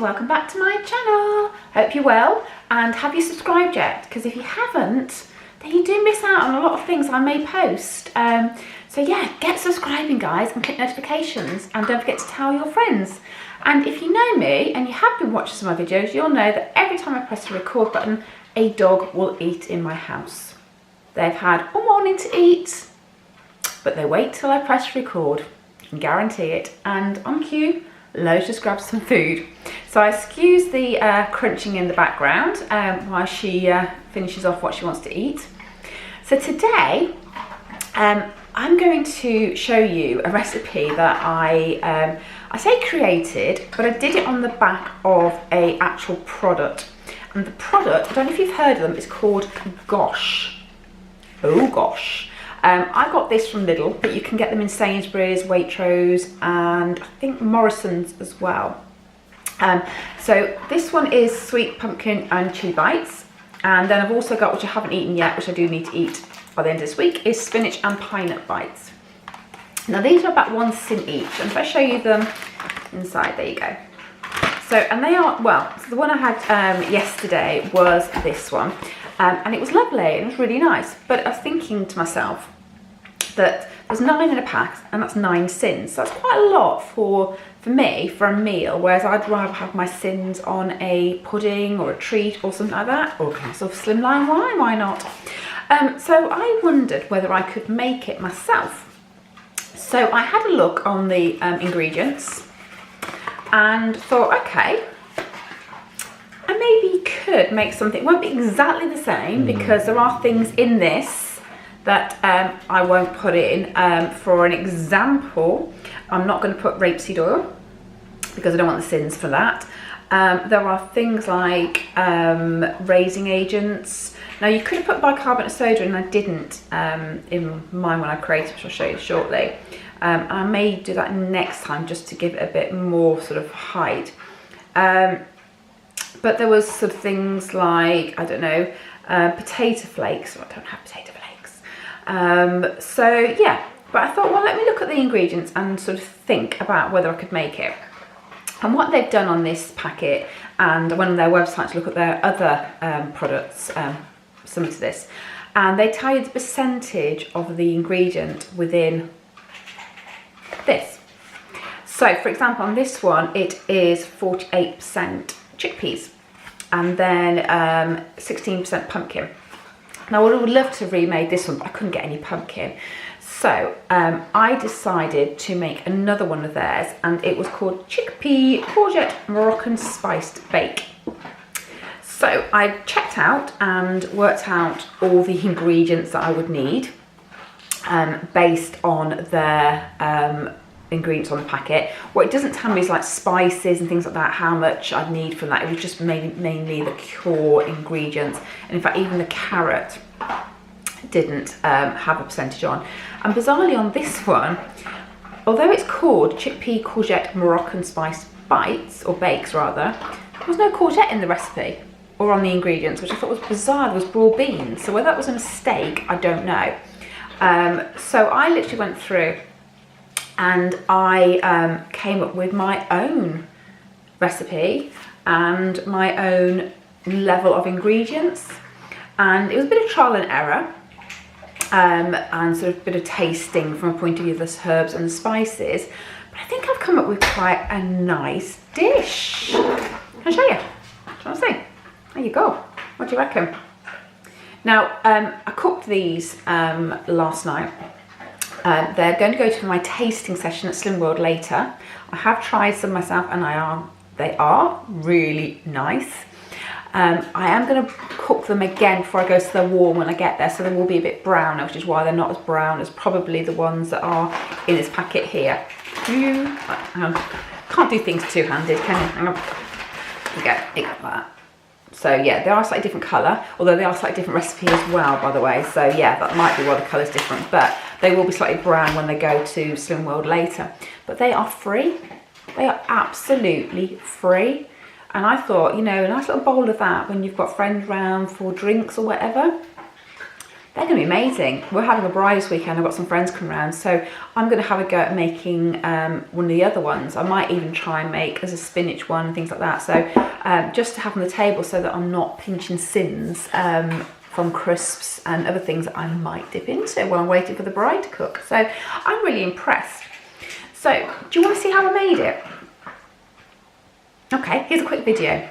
welcome back to my channel. Hope you're well, and have you subscribed yet? Because if you haven't, then you do miss out on a lot of things I may post. So yeah, get subscribing guys and click notifications, and don't forget to tell your friends. And if you know me and you have been watching some of my videos, you'll know that every time I press the record button, a dog will eat in my house. They've had all morning to eat, but they wait till I press record. I can guarantee it. And on cue, Lo's just grabbed some food. So I excuse the crunching in the background while she finishes off what she wants to eat. So today, I'm going to show you a recipe that I say created, but I did it on the back of a actual product. And the product, I don't know if you've heard of them, it's called Gosh. Oh gosh. I got this from Lidl, but you can get them in Sainsbury's, Waitrose, and I think Morrison's as well. So this one is sweet pumpkin and chili bites. And then I've also got, which I haven't eaten yet, which I do need to eat by the end of this week, is spinach and pine nut bites. Now these are about 1 cent each, and if I show you them inside, there you go. So, and they are, well, so the one I had yesterday was this one, and it was lovely, and it was really nice, but I was thinking to myself that there's 9 in a pack, and that's 9 syns, so that's quite a lot for me, for a meal, whereas I'd rather have my syns on a pudding or a treat or something like that, or a glass of slimline wine, why not? So I wondered whether I could make it myself. So I had a look on the ingredients and thought, okay, I maybe could make something. It won't be exactly the same because there are things in this that I won't put in. For an example, I'm not going to put rapeseed oil because I don't want the syns for that. There are things like raising agents. Now you could have put bicarbonate soda in, and I didn't in mine when I created, which I'll show you shortly. I may do that next time just to give it a bit more sort of height. But there was sort of things like, I don't know, potato flakes. Well, I don't have potato flakes. So yeah, but I thought, well, let me look at the ingredients and sort of think about whether I could make it. And what they've done on this packet, and I went on their website to look at their other products similar to this, and they tell you the percentage of the ingredient within this. So for example, on this one, it is 48% chickpeas, and then 16% pumpkin. Now I would love to have remade this one, but I couldn't get any pumpkin. So I decided to make another one of theirs, and it was called Chickpea Courgette Moroccan Spiced Bake. So I checked out and worked out all the ingredients that I would need based on their ingredients on the packet. What it doesn't tell me is like spices and things like that, how much I'd need from that. It was just mainly the core ingredients, and in fact even the carrot didn't have a percentage on. And bizarrely on this one, although it's called Chickpea Courgette Moroccan Spiced Bites, or Bakes rather, there was no courgette in the recipe or on the ingredients, which I thought was bizarre. There was broad beans, so whether that was a mistake, I don't know. So I literally went through and I came up with my own recipe and my own level of ingredients, and it was a bit of trial and error and sort of a bit of tasting from a point of view of the herbs and the spices, but I think I've come up with quite a nice dish. Can I show you? Do you want to see? There you go. What do you reckon? Now I cooked these last night. They're going to go to my tasting session at Slim World later. I have tried some myself, and they are really nice. I am going to cook them again before I go to the warm when I get there, so they will be a bit browner, which is why they're not as brown as probably the ones that are in this packet here. Can't do things two-handed, can you? Hang on. There you go, like that. So yeah, they are a slightly different colour, although they are a slightly different recipe as well, by the way. So yeah, that might be why the colour's different, but they will be slightly brown when they go to Slim World later. But they are free. They are absolutely free. And I thought, you know, a nice little bowl of that when you've got friends round for drinks or whatever. They're going to be amazing. We're having a braai this weekend. I've got some friends coming around, so I'm going to have a go at making one of the other ones. I might even try and make as a spinach one and things like that. So just to have on the table so that I'm not pinching syns from crisps and other things that I might dip into while I'm waiting for the braai to cook. So I'm really impressed. So do you want to see how I made it? Okay, here's a quick video.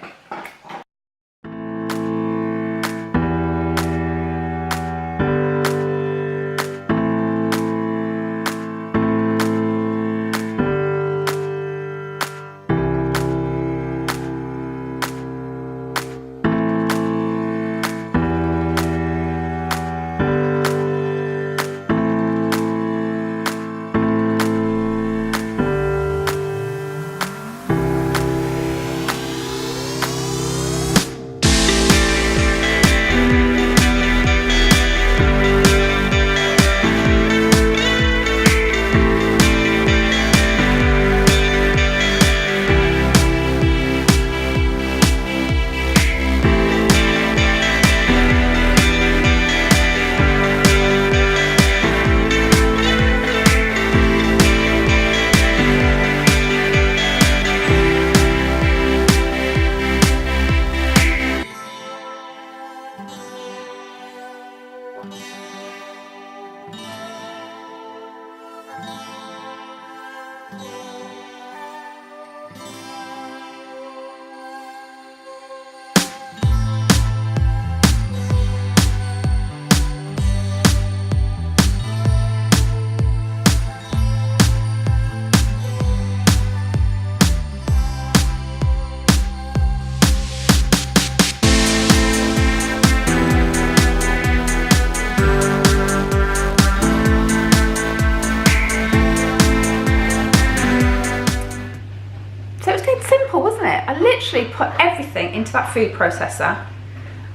I literally put everything into that food processor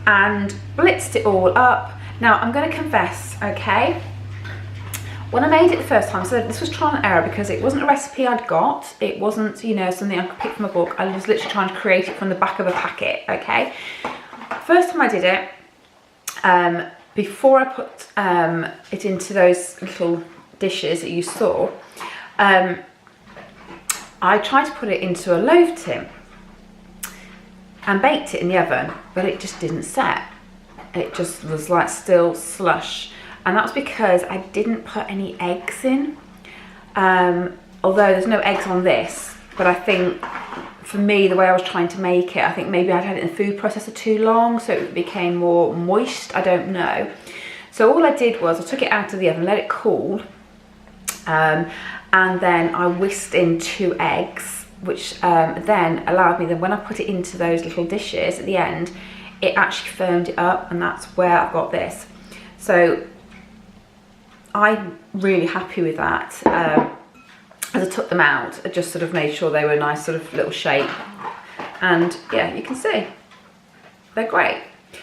and blitzed it all up. Now I'm going to confess, okay, when I made it the first time, so this was trial and error because it wasn't a recipe I'd got, it wasn't, you know, something I could pick from a book. I was literally trying to create it from the back of a packet, okay. First time I did it, before I put it into those little dishes that you saw, I tried to put it into a loaf tin and baked it in the oven, but it just didn't set. It just was like still slush. And that was because I didn't put any eggs in. Although there's no eggs on this, but I think for me, the way I was trying to make it, I think maybe I'd had it in the food processor too long, so it became more moist, I don't know. So all I did was I took it out of the oven, let it cool, and then I whisked in 2 eggs, which then allowed me, then when I put it into those little dishes at the end, it actually firmed it up, and that's where I've got this. So I'm really happy with that. As I took them out, I just sort of made sure they were a nice sort of little shape, and yeah, you can see they're great.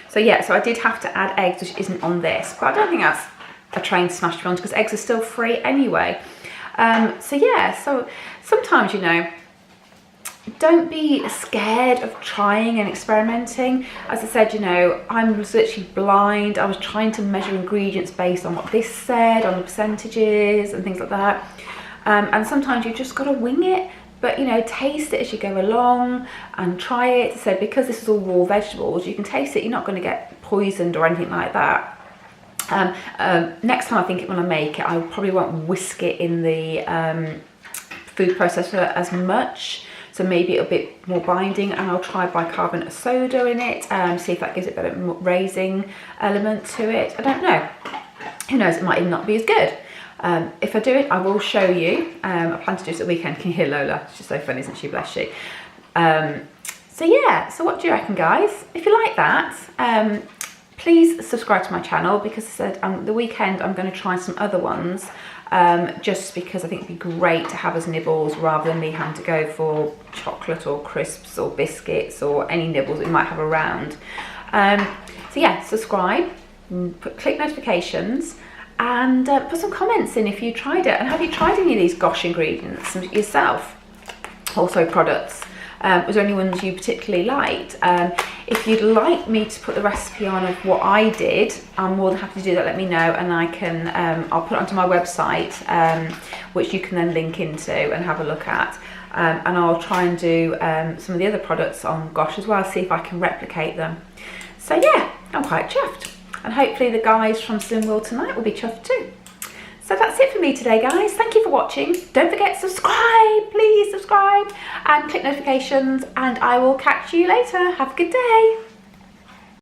So yeah, so I did have to add eggs, which isn't on this, but I don't think that's a train smash, to be honest, because eggs are still free anyway. So yeah, so sometimes, you know, don't be scared of trying and experimenting. As I said, you know, I was literally blind. I was trying to measure ingredients based on what this said, on the percentages and things like that. And sometimes you just got to wing it, but you know, taste it as you go along and try it. So because this is all raw vegetables, you can taste it. You're not going to get poisoned or anything like that. Next time I think when I make it, I probably won't whisk it in the food processor as much. So maybe a bit more binding, and I'll try bicarbonate of soda in it, see if that gives it a better raising element to it. I don't know. Who knows, it might even not be as good. If I do it, I will show you. I plan to do this at the weekend. Can you hear Lola? She's so funny, isn't she? Bless you. So yeah, so what do you reckon, guys? If you like that, please subscribe to my channel, because I said the weekend I'm going to try some other ones, just because I think it'd be great to have as nibbles rather than me having to go for chocolate or crisps or biscuits or any nibbles we might have around. So yeah, subscribe, click notifications, and put some comments in if you tried it, and have you tried any of these gosh ingredients yourself, also products. Was there any ones you particularly liked? If you'd like me to put the recipe on of what I did, I'm more than happy to do that. Let me know, and I can, I'll put it onto my website, which you can then link into and have a look at. And I'll try and do some of the other products on Gosh as well, see if I can replicate them. So yeah, I'm quite chuffed. And hopefully the guys from Slimworld tonight will be chuffed too. So that's it for me today, guys. Thank you for watching. Don't forget to subscribe, please subscribe, and click notifications, and I will catch you later. Have a good day.